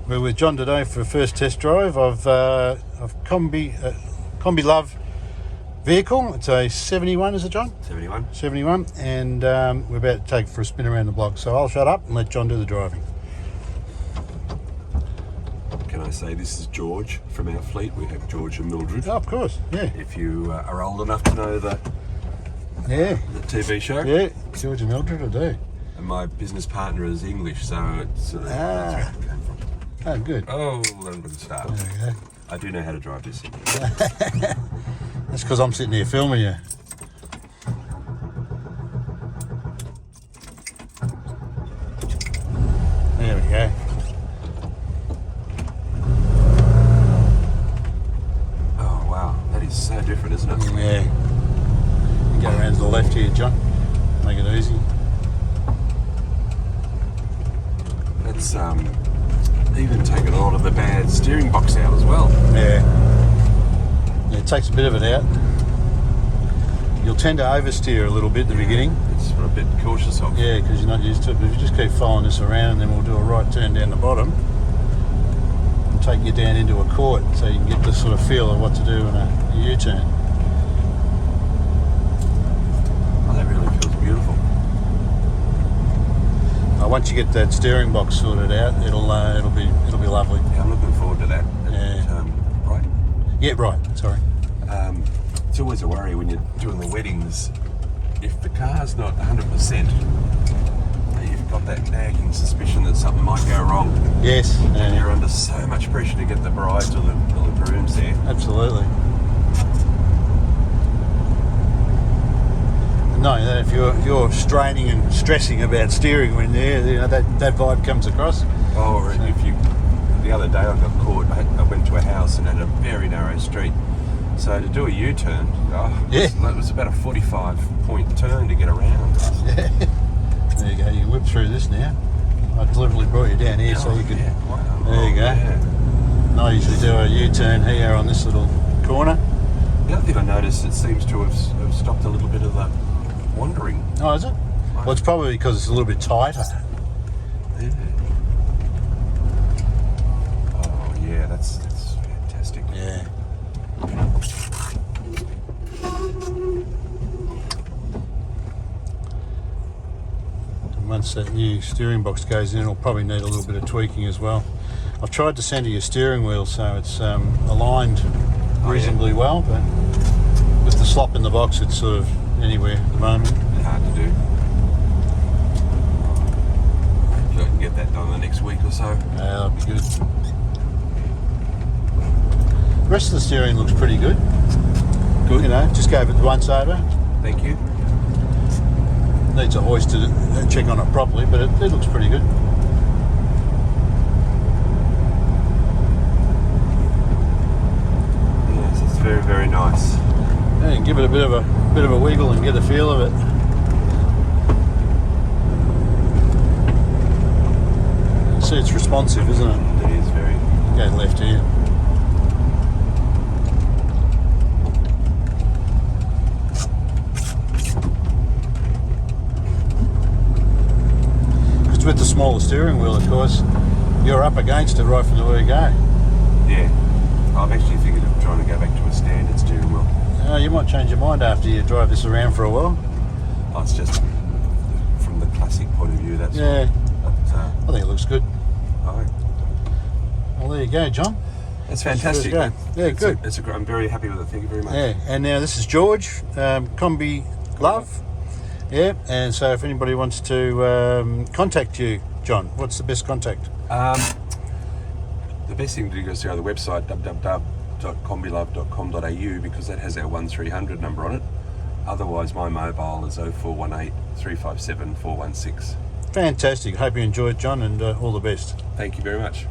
We're with John today for a first test drive of KOMBI Love vehicle. It's a 71, is it, John? 71. 71, and we're about to take it for a spin around the block. So I'll shut up and let John do the driving. Can I say this is George from our fleet? We have George and Mildred. Oh, of course, yeah. If you are old enough to know the TV show. Yeah, George and Mildred, I do. And my business partner is English, so it's that's where it came from. Oh, good. Oh, I'm going to start. There we go. I do know how to drive this. That's because I'm sitting here filming you. There we go. Oh, wow. That is so different, isn't it? Yeah. You go around to the left here, John. Make it easy. That's even taken a lot of the bad steering box out as well. Yeah. Yeah, it takes a bit of it out. You'll tend to oversteer a little bit at the beginning. It's what I'm a bit cautious of. Yeah, because you're not used to it. But if you just keep following this around, and then we'll do a right turn down the bottom and take you down into a court, so you can get the sort of feel of what to do in a U-turn. Oh, that really feels beautiful. Once you get that steering box sorted out, it'll be lovely. Yeah, I'm looking forward to that. Yeah. Right. Yeah, right. Sorry. It's always a worry when you're doing the weddings. If the car's not 100%, you've got that nagging suspicion that something might go wrong. Yes. And you're under so much pressure to get the brides or the grooms there. Absolutely. Knowing that if you're straining and stressing about steering when that vibe comes across. Oh, or if you. The other day I got caught. I went to a house and had a very narrow street. So to do a U-turn, it was about a 45-point turn to get around. Yeah. There you go. You can whip through this now. I deliberately brought you down here so you could. Yeah. Wow. There you go. Yeah. And I usually do a U-turn here on this little corner. The other thing I noticed, it seems to have stopped a little bit of the wandering. Oh, is it? Well, it's probably because it's a little bit tighter. Yeah. Oh yeah, that's fantastic. Yeah. And once that new steering box goes in, it'll probably need a little bit of tweaking as well. I've tried to center your steering wheel so it's aligned reasonably well, but with the slop in the box, it's sort of anywhere at the moment. Hard to do. Hopefully I can get that done the next week or so. That'll be good. The rest of the steering looks pretty good. Good. You know, just gave it the once over. Thank you. Needs a hoist to check on it properly, but it looks pretty good. Yes, it's very, very nice. Yeah, and give it a bit of a wiggle and get a feel of it. See, it's responsive, isn't it? It is very. Go left here. Because with the smaller steering wheel, of course, you're up against it right from the word go. Yeah. I'm actually thinking of trying to go back to a standard steering wheel. You might change your mind after you drive this around for a while. Oh, it's just from the classic point of view, that's Yeah. right. But, I think it looks good. oh, Well, there you go, John. that's fantastic. Yeah, good. I'm very happy with it. Thank you very much. Yeah, and now this is George, KOMBI Love. Yeah, and so if anybody wants to contact you, John, what's the best contact? The best thing to do is to go to the website www.kombilove.com.au because that has our 1300 number on it. Otherwise, my mobile is 0418 357 416. Fantastic. Hope you enjoyed, John, and all the best. Thank you very much.